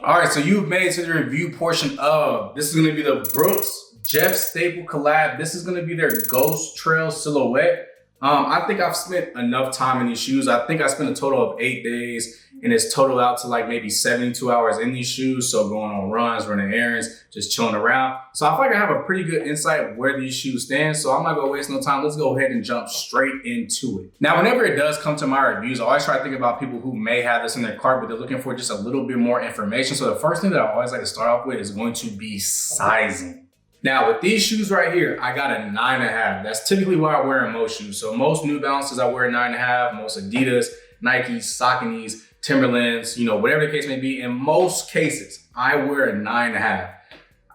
All right, so you've made it to the review portion of, this is gonna be the Brooks Jeff Staple collab. This is gonna be their Ghost Trail silhouette. I think I've spent enough time in these shoes. I think I spent a total of 8 days, and it's total out to like maybe 72 hours in these shoes. So going on runs, running errands, just chilling around. So I feel like I have a pretty good insight of where these shoes stand. So I'm not gonna waste no time. Let's go ahead and jump straight into it. Now, whenever it does come to my reviews, I always try to think about people who may have this in their cart, but they're looking for just a little bit more information. So the first thing that I always like to start off with is going to be sizing. Now with these shoes right here, I got a 9.5. That's typically what I wear in most shoes. So most New Balances, I wear a 9.5. Most Adidas, Nikes, Sauconys, Timberlands, whatever the case may be. In most cases, I wear a 9.5.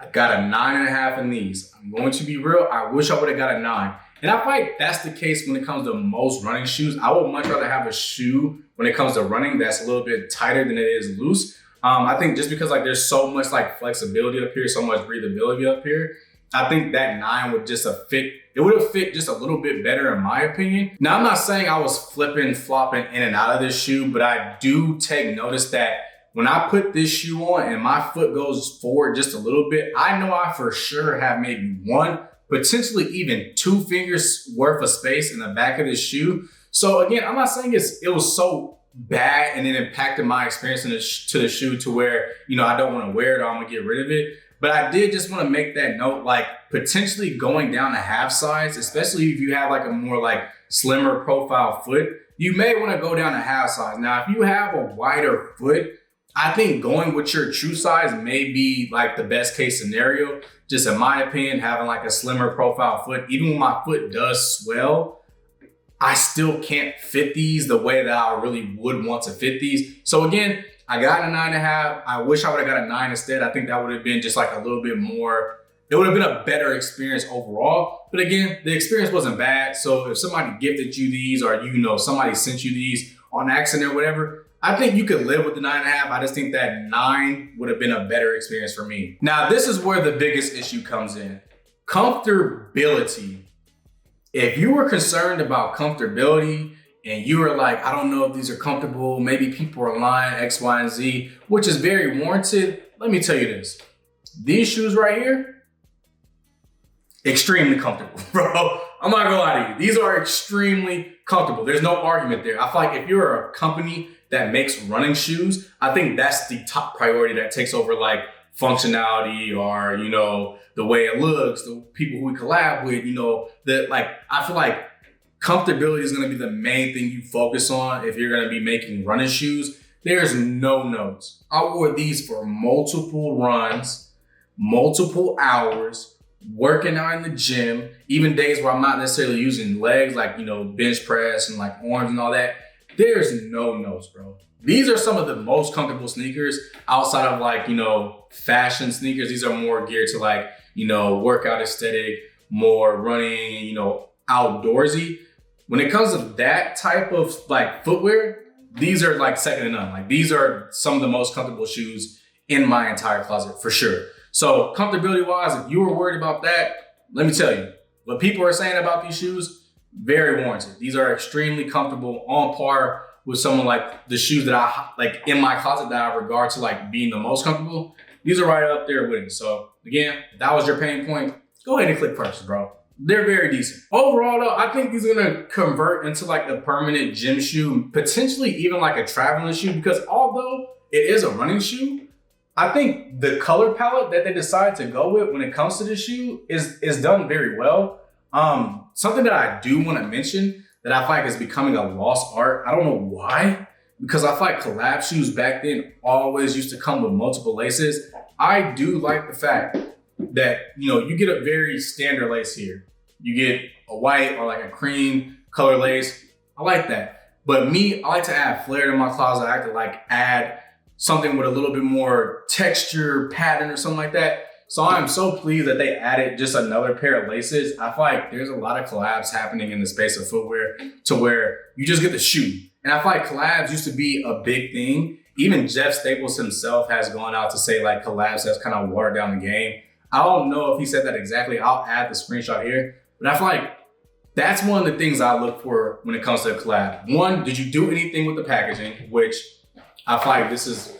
I got a 9.5 in these. I'm going to be real, I wish I would have got a 9. And I feel like that's the case when it comes to most running shoes. I would much rather have a shoe when it comes to running that's a little bit tighter than it is loose. I think just because there's so much flexibility up here, so much breathability up here, I think that 9 would just fit. It would have fit just a little bit better in my opinion. Now, I'm not saying I was flipping, flopping in and out of this shoe, but I do take notice that when I put this shoe on and my foot goes forward just a little bit, I know I for sure have maybe 1, potentially even 2 fingers worth of space in the back of this shoe. So again, I'm not saying it was so bad and it impacted my experience to the shoe to where, I don't want to wear it or I'm gonna get rid of it. But I did just want to make that note, potentially going down a half size, especially if you have a more slimmer profile foot, you may want to go down a half size. Now, if you have a wider foot, I think going with your true size may be the best case scenario. Just in my opinion, having a slimmer profile foot, even when my foot does swell, I still can't fit these the way that I really would want to fit these. So again, I got a 9.5. I wish I would have got a 9 instead. I think that would have been just a little bit more, it would have been a better experience overall. But again, the experience wasn't bad. So if somebody gifted you these or somebody sent you these on accident or whatever, I think you could live with the 9.5. I just think that 9 would have been a better experience for me. Now, this is where the biggest issue comes in. Comfortability. If you were concerned about comfortability and you were I don't know if these are comfortable, maybe people are lying, X, Y, and Z, which is very warranted, let me tell you this. These shoes right here, extremely comfortable, bro. I'm not gonna lie to you. These are extremely comfortable. There's no argument there. I feel like if you're a company that makes running shoes, I think that's the top priority that takes over functionality or, the way it looks, the people who we collab with, I feel like comfortability is going to be the main thing you focus on if you're going to be making running shoes. There's no notes. I wore these for multiple runs, multiple hours, working out in the gym, even days where I'm not necessarily using legs, bench press and arms and all that. There's no notes, bro. These are some of the most comfortable sneakers outside of fashion sneakers. These are more geared to workout aesthetic, more running, outdoorsy. When it comes to that type of footwear, these are second to none. These are some of the most comfortable shoes in my entire closet for sure. So comfortability wise, if you were worried about that, let me tell you, what people are saying about these shoes, very warranted. These are extremely comfortable, on par with someone the shoes that I in my closet that I regard to being the most comfortable. These are right up there with it. So again, if that was your pain point, go ahead and click purchase, bro. They're very decent. Overall though, I think these are gonna convert into a permanent gym shoe, potentially even a traveling shoe, because although it is a running shoe, I think the color palette that they decide to go with when it comes to this shoe is done very well. Something that I do want to mention that I feel like is becoming a lost art. I don't know why, because I feel like collab shoes back then always used to come with multiple laces. I do like the fact that, you get a very standard lace here. You get a white or a cream color lace. I like that. But me, I like to add flair to my closet. I like to add something with a little bit more texture, pattern or something like that. So I'm so pleased that they added just another pair of laces. I feel like there's a lot of collabs happening in the space of footwear to where you just get the shoe. And I feel like collabs used to be a big thing. Even Jeff Staples himself has gone out to say collabs has kind of watered down the game. I don't know if he said that exactly. I'll add the screenshot here. But I feel like that's one of the things I look for when it comes to a collab. One, did you do anything with the packaging? Which I feel like this is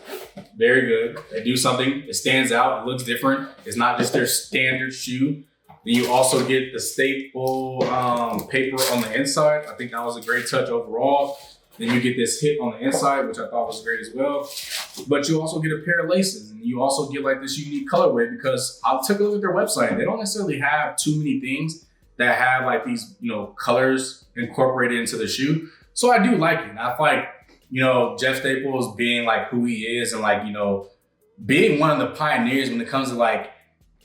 Very good. They do something. It stands out. It looks different. It's not just their standard shoe. Then you also get the staple paper on the inside. I think that was a great touch overall. Then you get this hit on the inside, which I thought was great as well. But you also get a pair of laces, and you also get like this unique colorway, because I took a look at their website. They don't necessarily have too many things that have like these, colors incorporated into the shoe. So I do like it. And I feel like, Jeff Staples being like who he is and like, being one of the pioneers when it comes to like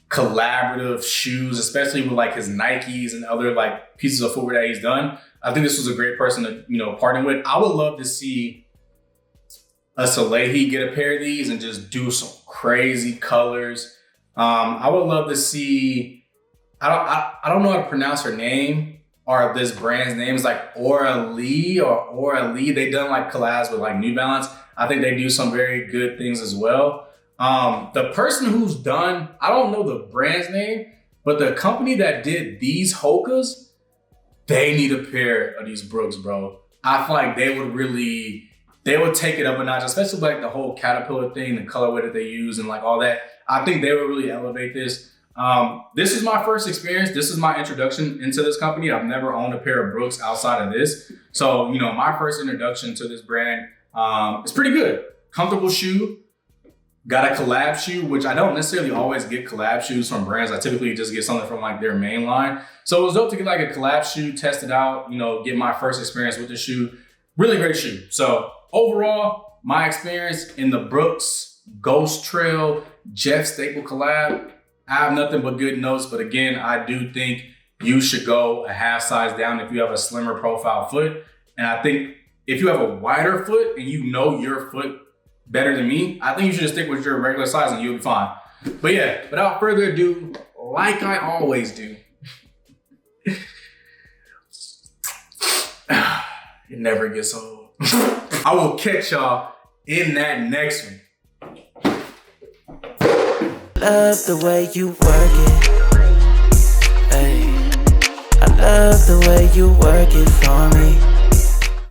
collaborative shoes, especially with like his Nikes and other like pieces of footwear that he's done. I think this was a great person to, partner with. I would love to see a Salehi get a pair of these and just do some crazy colors. I would love to see, I don't know how to pronounce her name or this brand's name. It's like Aura Lee. They done like collabs with like New Balance. I think they do some very good things as well. The person who's done, I don't know the brand's name, but the company that did these Hokas, they need a pair of these Brooks, bro. I feel like they would take it up a notch, especially like the whole caterpillar thing, the colorway that they use and like all that. I think they would really elevate this. This is my first experience. This is my introduction into this company. I've never owned a pair of Brooks outside of this. So, my first introduction to this brand, it's pretty good. Comfortable shoe. Got a collab shoe, which I don't necessarily always get collab shoes from brands. I typically just get something from like their main line. So it was dope to get like a collab shoe, test it out, get my first experience with the shoe. Really great shoe. So overall, my experience in the Brooks Ghost Trail Jeff Staple collab, I have nothing but good notes. But again, I do think you should go a half size down if you have a slimmer profile foot. And I think if you have a wider foot and your foot better than me, I think you should just stick with your regular size and you'll be fine. But yeah, without further ado, like I always do, it never gets old. I will catch y'all in that next one. Love the way you work it. Ay, I love the way you work it for me.